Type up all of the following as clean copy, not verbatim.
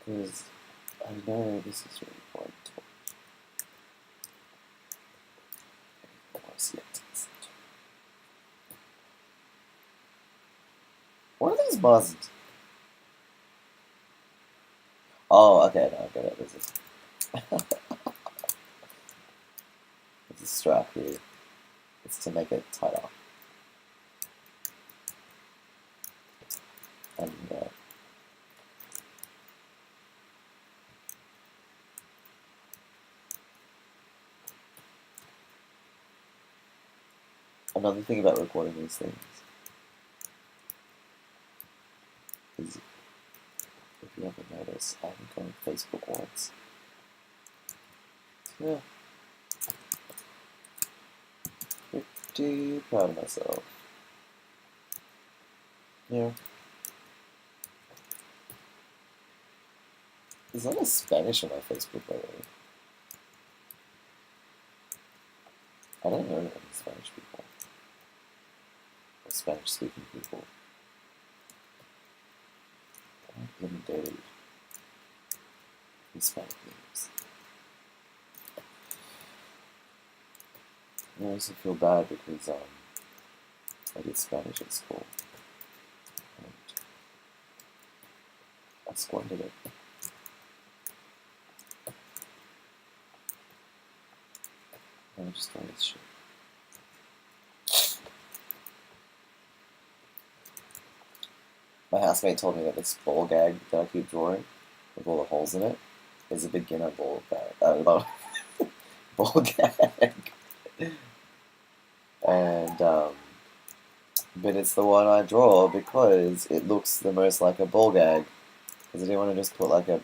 Because I know this is really important to watch. What are these buzzes? Oh, okay, no, I get it. There's a strap here. It's to make it tighter. And another thing about recording these things is, if you haven't noticed, I haven't gone on Facebook once. Yeah. Pretty proud of myself. Yeah. There's a lot of Spanish on my Facebook, by the way. I don't know any Spanish people. Or Spanish-speaking people. I haven't dated Hispanic names. I also feel bad because I did Spanish at school. And I squandered it. And I'm just trying this shit. My housemate told me that this ball gag that I keep drawing, with all the holes in it, is a beginner ball gag. Ball gag. And, but it's the one I draw because it looks the most like a ball gag. Because I didn't want to just put like a...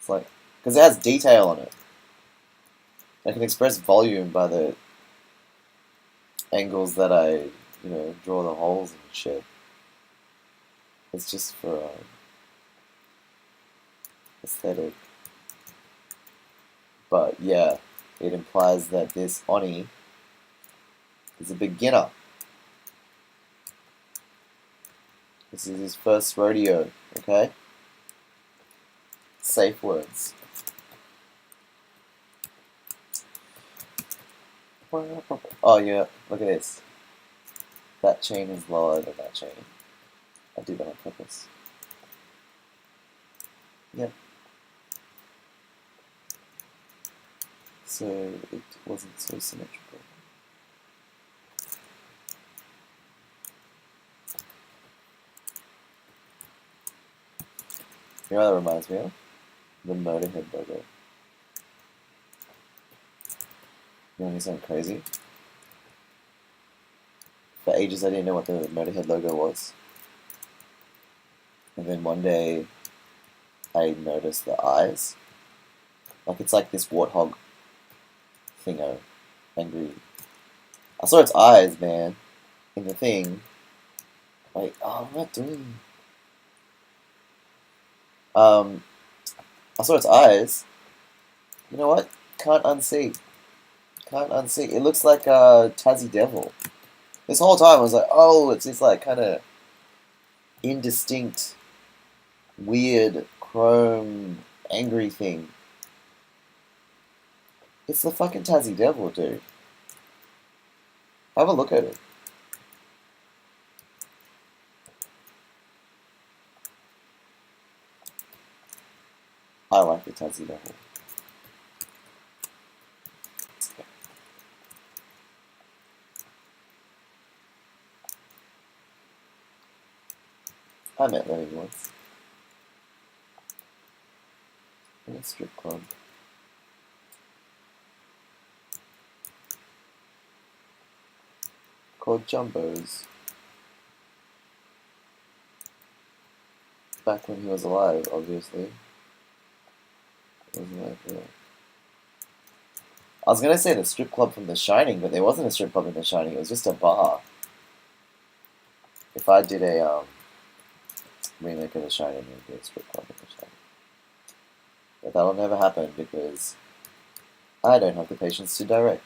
It's like... Because it has detail on it. I can express volume by the angles that I, draw the holes and shit. It's just for aesthetic. But yeah, it implies that this Oni is a beginner. This is his first rodeo, okay? Safe words. Oh yeah, look at this. That chain is lower than that chain. I did that on purpose. Yep. So it wasn't so symmetrical. You know what that reminds me of? The Motorhead logo. You want to hear something crazy? For ages I didn't know what the Motorhead logo was. And then one day I noticed the eyes. Like it's like this warthog thingo. Angry. I saw its eyes, man, in the thing. Like, oh, what am I doing? I saw its eyes. You know what? Can't unsee. Can't unsee. It looks like a Tassie Devil. This whole time I was like, oh, it's this like kind of indistinct, weird, chrome, angry thing. It's the fucking Tassie Devil, dude. Have a look at it. I like the Tassie Devil. I met Lenny once. In a strip club. Called Jumbo's. Back when he was alive, obviously. Wasn't like that. I was gonna say the strip club from The Shining, but there wasn't a strip club in The Shining, it was just a bar. If I did a remake of The Shining, it would be a strip club in The Shining. But that'll never happen because I don't have the patience to direct.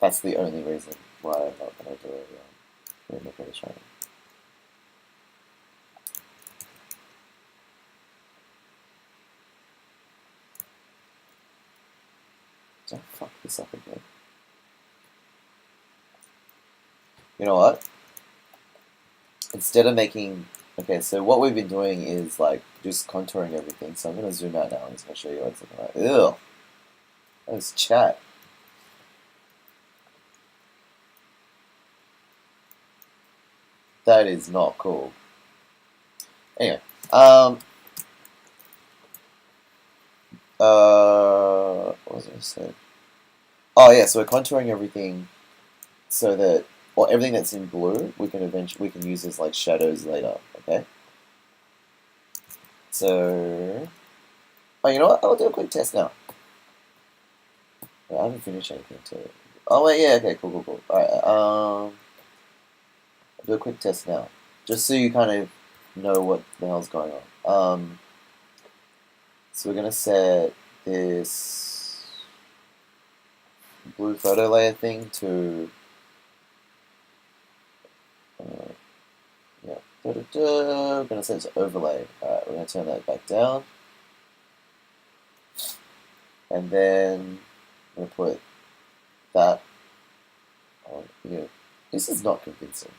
That's the only reason why I'm not gonna do a remake of The Shining. Don't fuck this up again. You know what? Instead of making... Okay, so what we've been doing is, like, just contouring everything. So I'm going to zoom out now and just going to show you what it's looking like. Ew! That was chat. That is not cool. Anyway, what was I going to say? Oh yeah, so we're contouring everything so that, well, everything that's in blue we can use as like shadows later. Okay. So, oh, you know what? I'll do a quick test now. I haven't finished anything to. Oh wait, yeah, okay, cool. All right, I'll do a quick test now, just so you kind of know what the hell's going on. So we're gonna set this blue photo layer thing to, yeah, we're gonna set it to overlay. Alright, we're gonna turn that back down, and then I'm gonna put that on here. This is not convincing.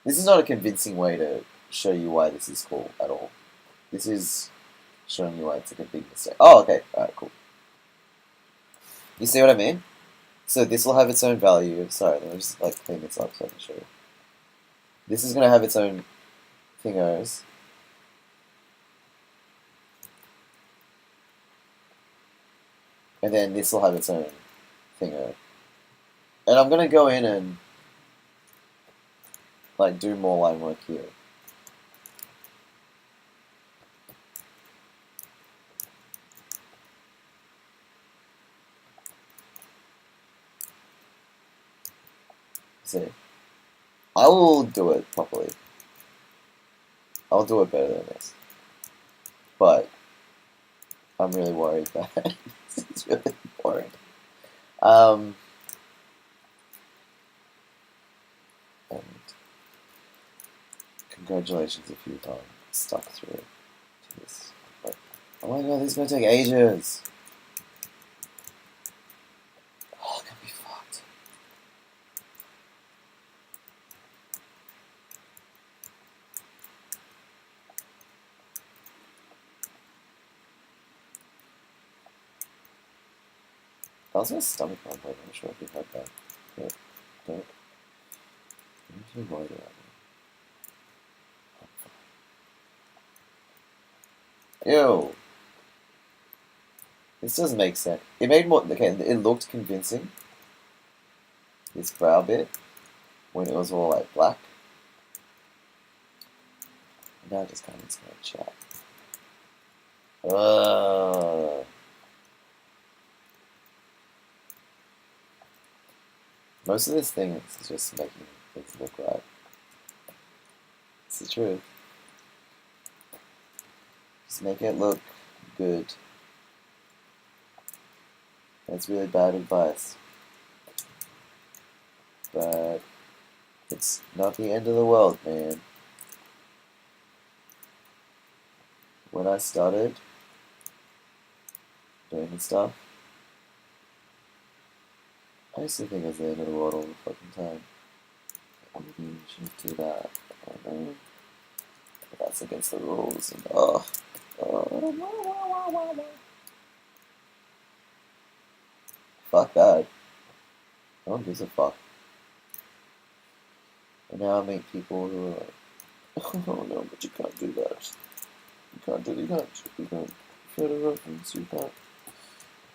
This is not a convincing way to show you why this is cool at all. This is showing you why it's like a big mistake. Oh, okay. Alright, cool. You see what I mean? So this will have its own value. Sorry, let me just like clean this up so I can show you. This is going to have its own thingos. And then this will have its own thingo. And I'm going to go in and like do more line work here. See? I will do it properly. I'll do it better than this. But I'm really worried that this is really boring. And congratulations if you've stuck through to this. But, oh my god, this is going to take ages. Oh, it can be fucked. That was my stomach rumble. I'm not sure if you've heard that. But don't. I'm really worried about it. Ew. This doesn't make sense. It made more. Okay, it looked convincing. This brow bit when it was all like black. Now it just kind of looks like chat. Most of this thing is just making things look right. It's the truth. Just make it look good. That's really bad advice. But it's not the end of the world, man. When I started doing this stuff, I used to think it was the end of the world all the fucking time. You shouldn't do that. I know. That's against the rules. And fuck that. No one gives a fuck. And now I meet people who are like, oh no, but you can't do that. You can't do that. You can't photo reference. You can't.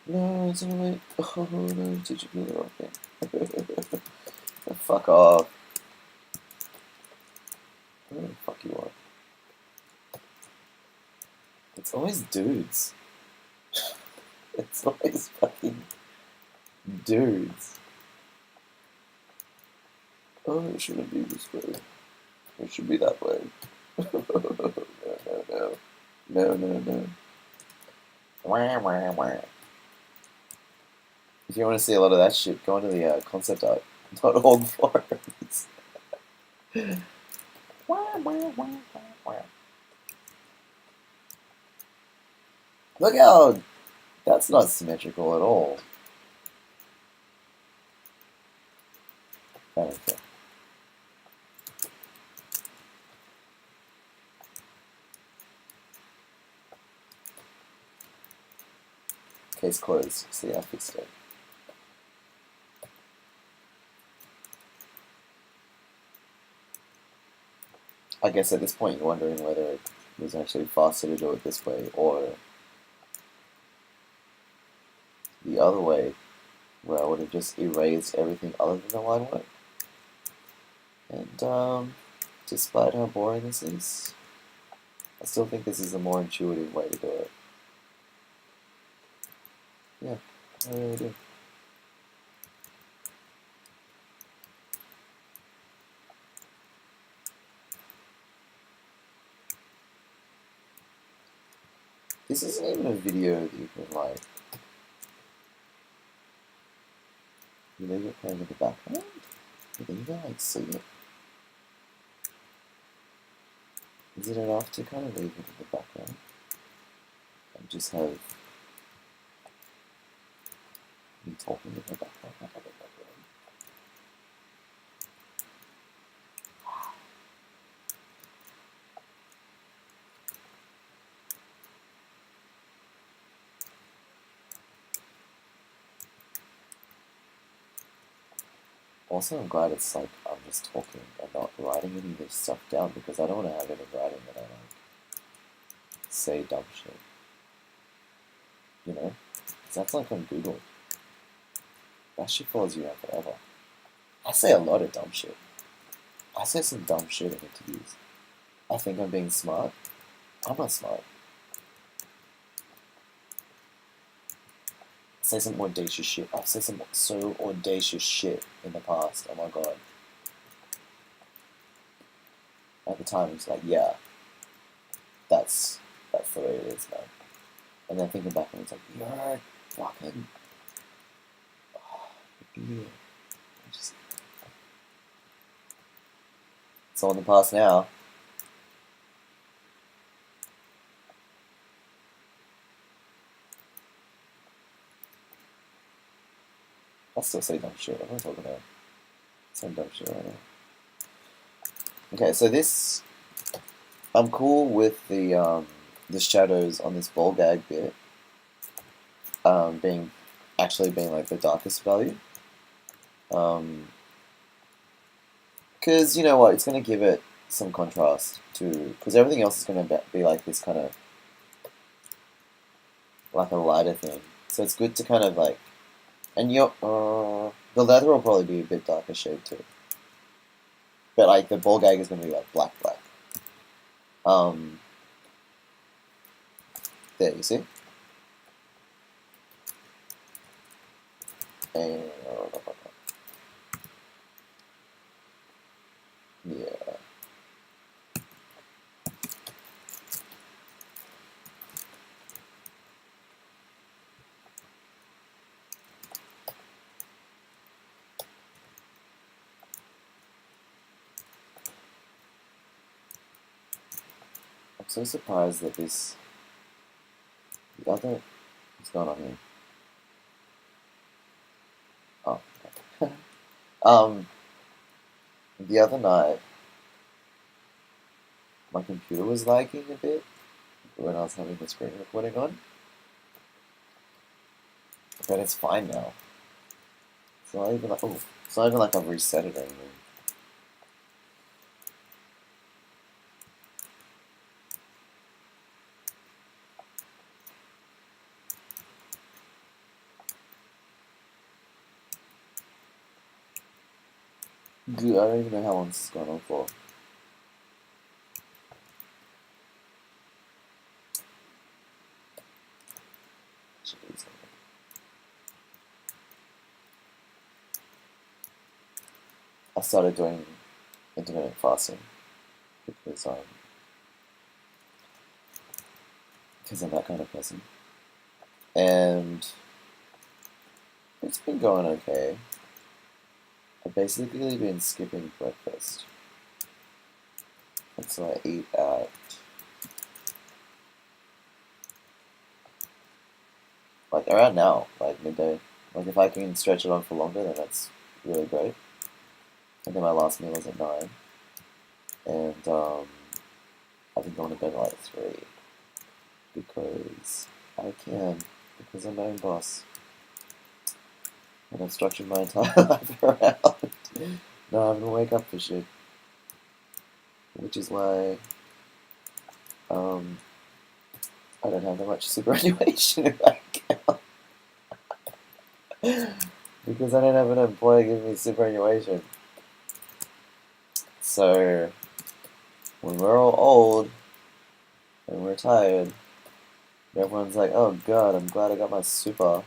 No, it's only. Oh no, you're teaching me the wrong thing. Fuck off. Where the fuck you are? It's always dudes. It's always fucking dudes. Oh, it shouldn't be this way. It should be that way. No. Wah, wah, wah. If you want to see a lot of that shit, go into the concept art. Not all the forums. Look how That's not symmetrical at all. Okay. Case closed. See, I fixed it. I guess at this point you're wondering whether it was actually faster to do it this way or the other way, where I would have just erased everything other than the line work. And despite how boring this is, I still think this is a more intuitive way to do it. Yeah, I really do. This isn't even a video that you can like. You leave it playing in the background? You think you can like see it? Is it enough to kind of leave it in the background? And just have me talking in the background? Also, I'm glad it's like I'm just talking and not writing any of this stuff down because I don't want to have any writing that I like say dumb shit. You know? Because that's like on Google. That shit follows you around forever. I say a lot of dumb shit. I say some dumb shit in interviews. I think I'm being smart. I'm not smart. I say some audacious shit. I've said some so audacious shit in the past. Oh my god. At the time, it's like, yeah, that's the way it is now. And then thinking back, and it's like, you're fucking idiot. It's all in the past now. I still say dumb shit. I'm not talking about some dumb shit right now. Okay, so this, I'm cool with the shadows on this ball gag bit being like the darkest value. Because you know what, it's going to give it some contrast to, because everything else is going to be like this kind of, like a lighter thing. So it's good to kind of like, and the leather will probably be a bit darker shade too. But like the ball gag is going to be like black. There, you see? And, yeah. I'm so surprised that the other, what's going on here? Oh, okay. The other night, my computer was lagging a bit when I was having the screen recording on, but it's fine now. It's not even like, it's not even like I've reset it or anything. Dude, I don't even know how long this is going on for. Jeez. I started doing intermittent fasting because I'm that kind of person, and it's been going okay. I've basically been skipping breakfast, and so I eat at like like around now, like midday. Like if I can stretch it on for longer, then that's really great. And then my last meal is at 9, and I've been going to bed at like 3 because I can, because I'm my own boss, and I've structured my entire life around not having to wake up for shit, which is why I don't have that much superannuation in my account because I don't have an employer giving me superannuation. So when we're all old and we're tired, everyone's like, "Oh God, I'm glad I got my super."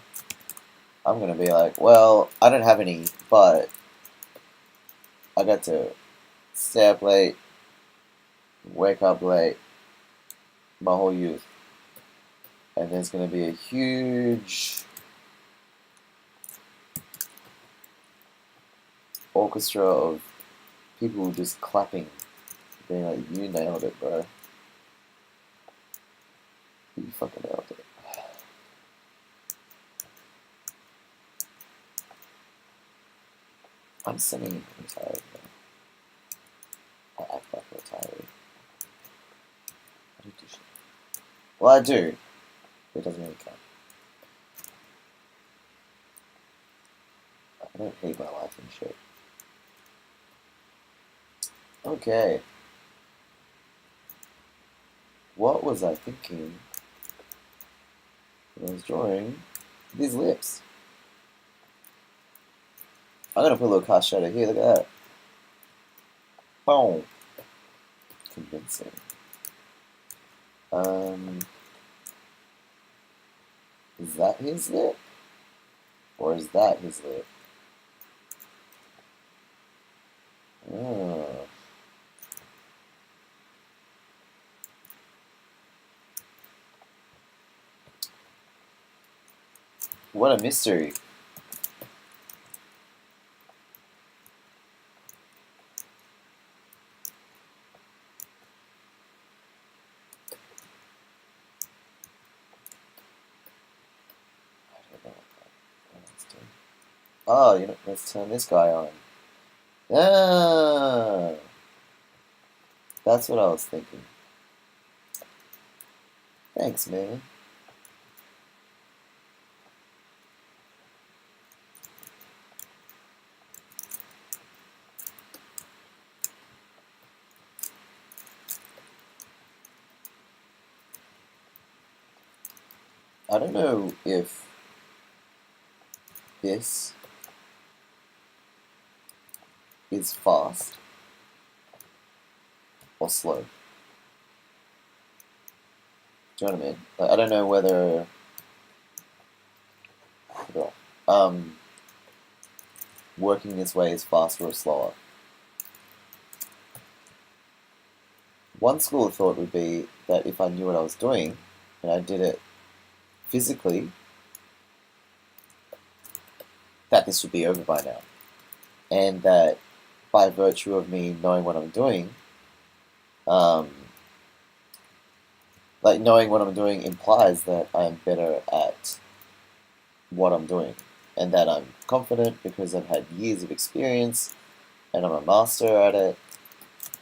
I'm gonna be like, "Well, I don't have any, but I got to stay up late, wake up late, my whole youth, and there's gonna be a huge orchestra of people just clapping, being like, you nailed it, bro. You fucking nailed it." I'm semi-retired, man. I act like a retiree. I don't do shit. Well, I do, but it doesn't really count. I don't hate my life and shit. Okay. What was I thinking when I was drawing these lips? I'm gonna put a little cast shadow here, look at that. Boom. Convincing. Is that his lip? Or is that his lip? Oh. What a mystery. I don't know what that's doing. Oh, you know, let's turn this guy on. Ah, that's what I was thinking. Thanks, man. I don't know if this is fast or slow. Do you know what I mean? Like, I don't know whether working this way is faster or slower. One school of thought would be that if I knew what I was doing and I did it physically, that this would be over by now. And that by virtue of me knowing what I'm doing, um, like knowing what I'm doing implies that I'm better at what I'm doing. And that I'm confident because I've had years of experience and I'm a master at it.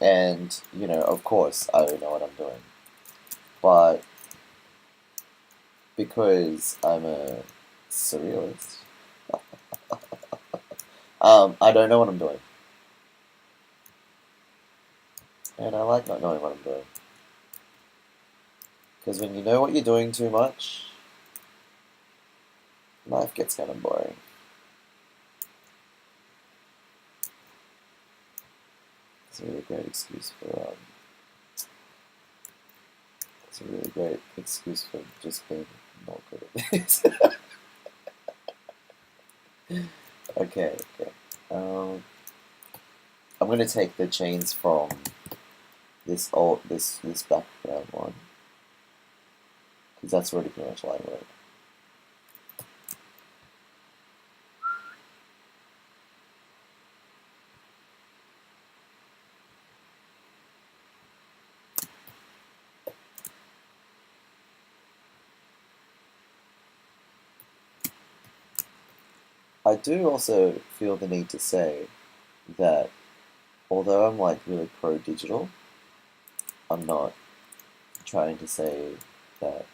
And, you know, of course, I know what I'm doing. But because I'm a surrealist, I don't know what I'm doing. And I like not knowing what I'm doing. Because when you know what you're doing too much, life gets kind of boring. It's a really great excuse for, it's a really great excuse for just being not good at this. Okay. I'm gonna take the chains from this background one, because that's already pretty much line work. I do also feel the need to say that although I'm like really pro digital, I'm not trying to say that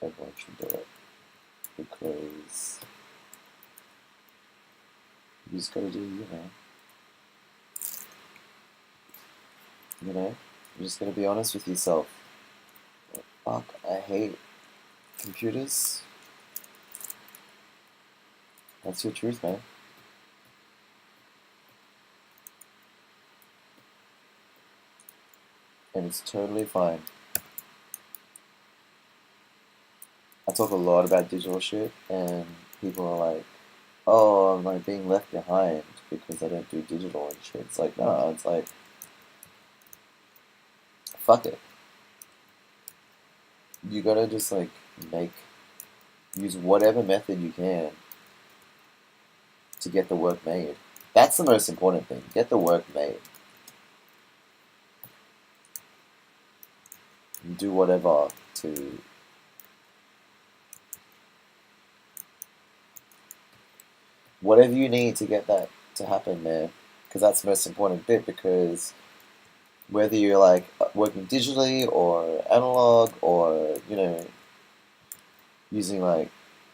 everyone should do it because you just gotta do, you just gotta be honest with yourself. Fuck, I hate computers. That's your truth, man. And it's totally fine. I talk a lot about digital shit, and people are like, "Oh, I'm like being left behind because I don't do digital and shit." It's like, no, it's like, fuck it. You gotta just like make use whatever method you can to get the work made. That's the most important thing. Get the work made. And do whatever to whatever you need to get that to happen there, because that's the most important bit. Because whether you're like working digitally or analog or using like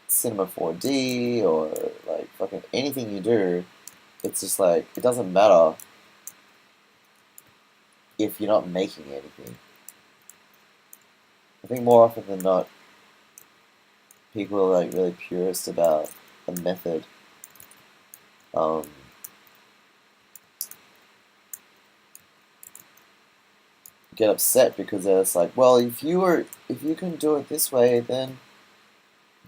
Cinema 4D or like fucking anything you do, it's just like it doesn't matter if you're not making anything. I think more often than not, people are like really purist about a method. Um, get upset because they're just like, well, if you can do it this way, then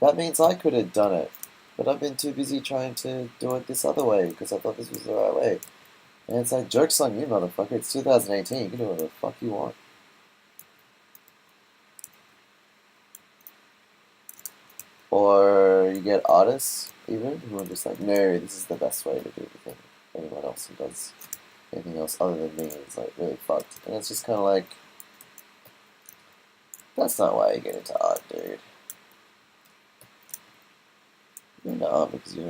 that means I could have done it. But I've been too busy trying to do it this other way because I thought this was the right way. And it's like, joke's on you, motherfucker. It's 2018. You can do whatever the fuck you want. Or you get artists, even, who are just like, no, this is the best way to do the thing. Anyone else who does anything else other than me is like really fucked. And it's just kind of like, that's not why you get into art, dude. You're into art because you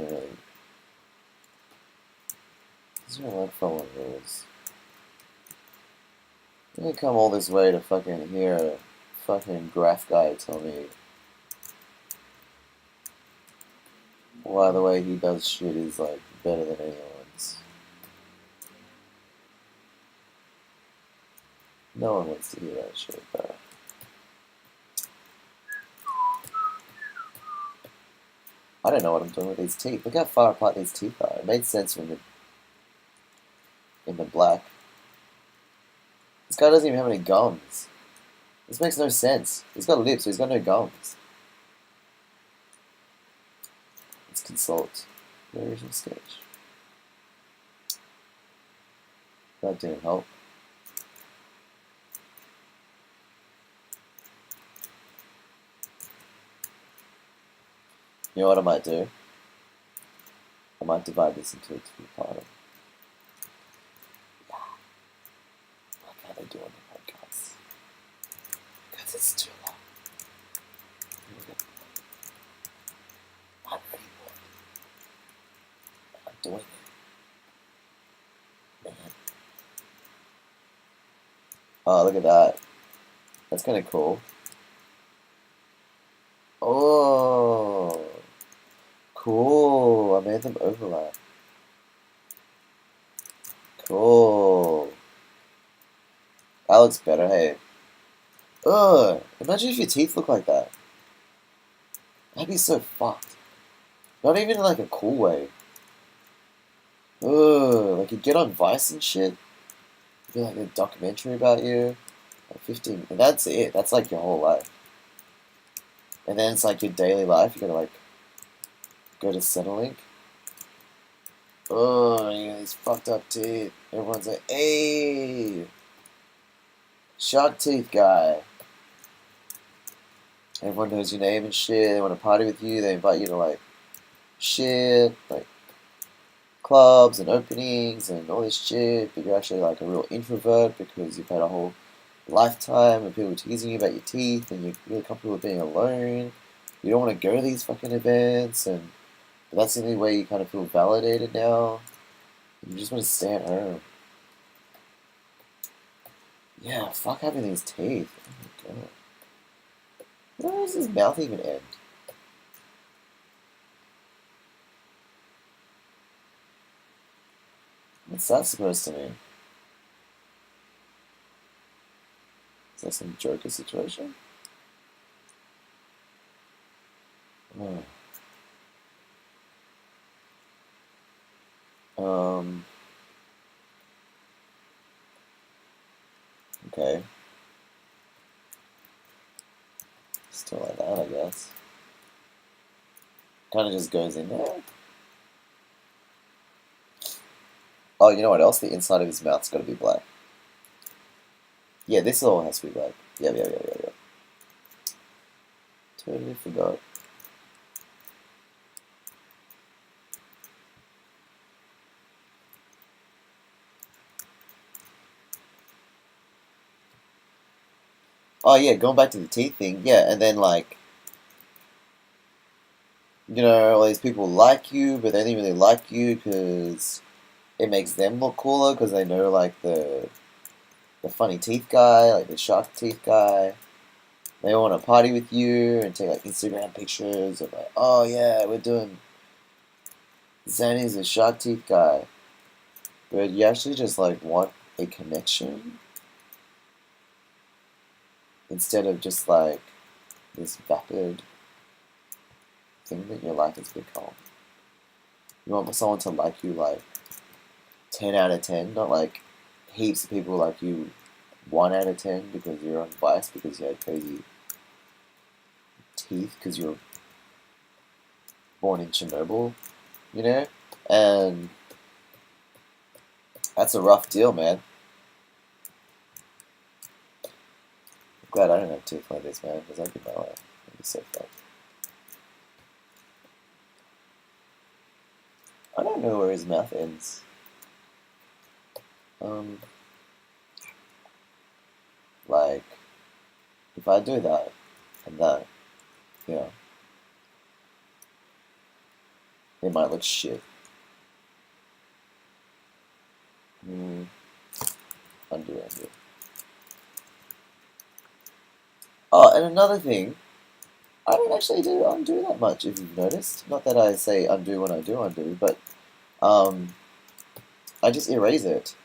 don't like following rules. You didn't come all this way to fucking hear a fucking graph guy tell me why the way he does shit is like better than anyone's. No one wants to hear that shit, bro. I don't know what I'm doing with these teeth. Look how far apart these teeth are. It made sense when in the black. This guy doesn't even have any gums. This makes no sense. He's got lips, but he's got no gums. Let's consult the original sketch. That didn't help. You know what I might do? I might divide this into a two-parter. Yeah. Why can't I do on the podcast? Because it's too long. I'm ready for it. I'm doing it. Man. Oh, look at that. That's kind of cool. Oh, cool. I made them overlap. Cool. That looks better, hey. Ugh, imagine if your teeth look like that. That'd be so fucked. Not even in like a cool way. Ugh, like you get on Vice and shit. It'd be like a documentary about you. Like 15, and that's it. That's like your whole life. And then it's like your daily life. You gotta like go to Centrelink. Oh, you got these fucked up teeth. Everyone's like, hey, shark teeth guy. Everyone knows your name and shit. They want to party with you. They invite you to like shit, like clubs and openings and all this shit. But you're actually like a real introvert because you've had a whole lifetime of people teasing you about your teeth and you're really comfortable with being alone. You don't want to go to these fucking events and But that's the only way you kind of feel validated now. You just want to stay at home. Yeah, fuck having these teeth. Oh my god. Where does his mouth even end? What's that supposed to mean? Is that some Joker situation? Oh. Okay. Still like that, I guess. Kind of just goes in there. Oh, you know what else? The inside of his mouth's got to be black. Yeah, this all has to be black. Yeah. Totally forgot. Oh yeah, going back to the teeth thing. Yeah, and then like, all these people like you, but they don't really like you because it makes them look cooler because they know like the funny teeth guy, like the shark teeth guy. They all want to party with you and take like Instagram pictures of like, oh yeah, we're doing Zanny's a shark teeth guy. But you actually just like want a connection instead of just like this vapid thing that your life has become. You want someone to like you like 10 out of 10, not like heaps of people like you 1 out of 10 because you're unbiased because you had crazy teeth because you were born in Chernobyl, you know? And that's a rough deal, man. I'm glad I don't have teeth like this, man, because I'd be my life. It'd be so fun. I don't know where his mouth ends. Um, like, if I do that and that, yeah, it might look shit. Mm, undo. Oh, and another thing, I don't actually do undo that much, if you've noticed. Not that I say undo when I do undo, but um, I just erase it,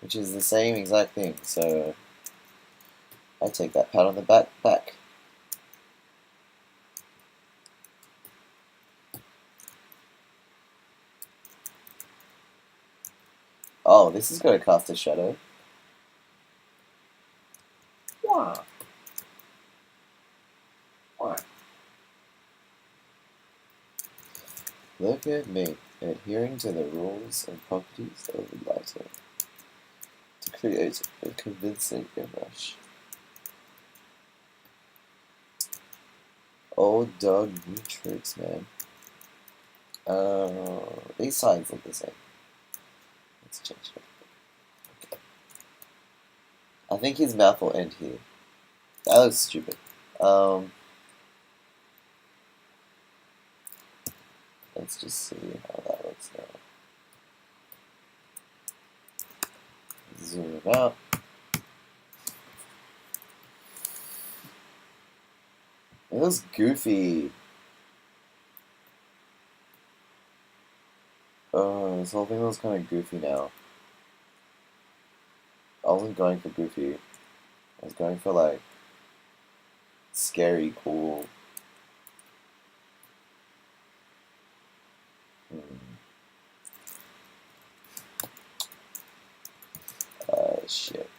which is the same exact thing. So I take that pat on the back. Oh, this is going to cast a shadow. Wah. Wah. Look at me, adhering to the rules and properties of the lighter to create a convincing image. Old dog, new tricks, man. These signs look the same. Let's change it. Okay. I think his mouth will end here. That looks stupid. Let's just see how that looks now. Zoom out. It looks goofy. Oh, this whole thing looks kind of goofy now. I wasn't going for goofy. I was going for like scary, cool. Shit.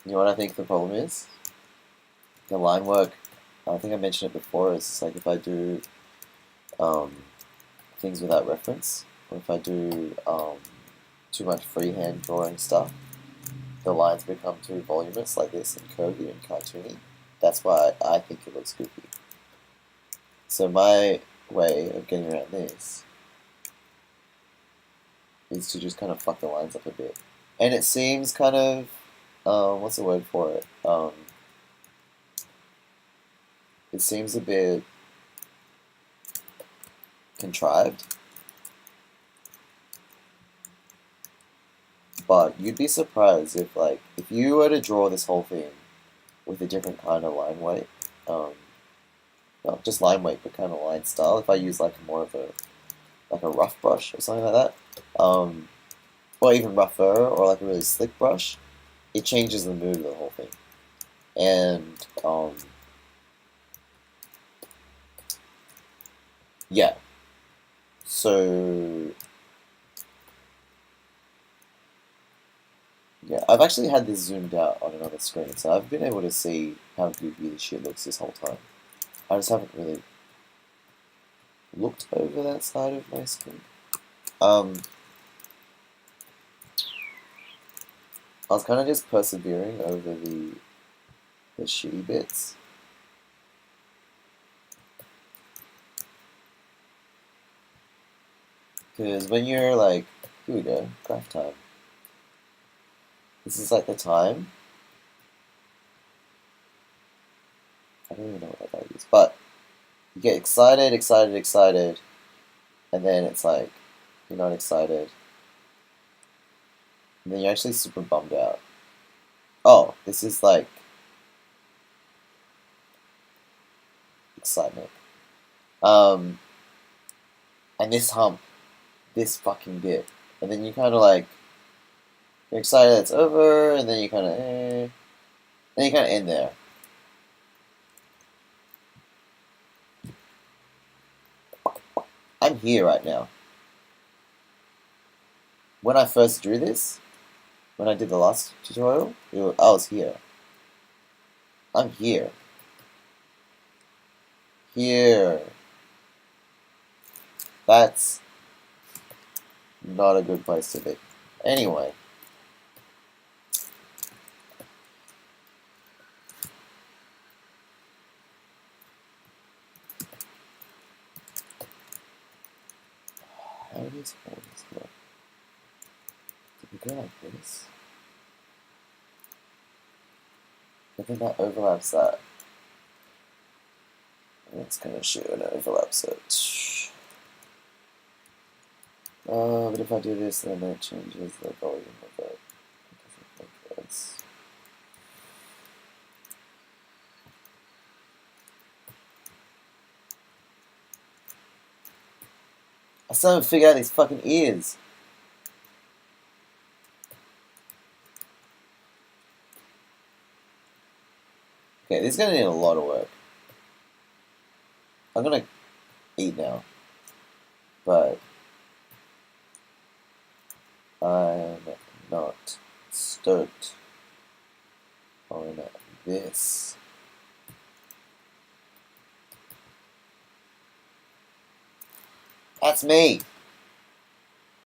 You know what I think the problem is? The line work. I think I mentioned it before. It's like if I do things without reference, or if I do too much freehand drawing stuff, the lines become too voluminous like this and curvy and cartoony. That's why I think it looks goofy. So my way of getting around this is to just kind of fuck the lines up a bit. And it seems kind of, what's the word for it? It seems a bit contrived. But you'd be surprised if you were to draw this whole thing with a different kind of line weight, not just line weight, but kind of line style. If I use like more of a rough brush or something like that, or even rougher, or like a really slick brush, it changes the mood of the whole thing. And yeah, so yeah, I've actually had this zoomed out on another screen, so I've been able to see how goofy this shit looks this whole time. I just haven't really looked over that side of my screen. I was kind of just persevering over the shitty bits. Because when you're like, here we go, graph time. This is like the time. I don't even know what that value is, but you get excited, and then it's like, you're not excited. And then you're actually super bummed out. Oh, this is like excitement. And this hump, this fucking bit. And then you kind of like, you're excited it's over, and then you kind of, then you kind of end there. I'm here right now. When I first drew this, when I did the last tutorial, I was here. I'm here. Here. That's not a good place to be. Anyway. How do these holes work? Did we go like this? I think that overlaps that. And it's kind of shit when it overlaps it. But if I do this, then it changes the volume of it. It doesn't make sense. I still haven't figured out these fucking ears. Okay, this is gonna need a lot of work. I'm gonna eat now, but I'm not stoked on this. That's me.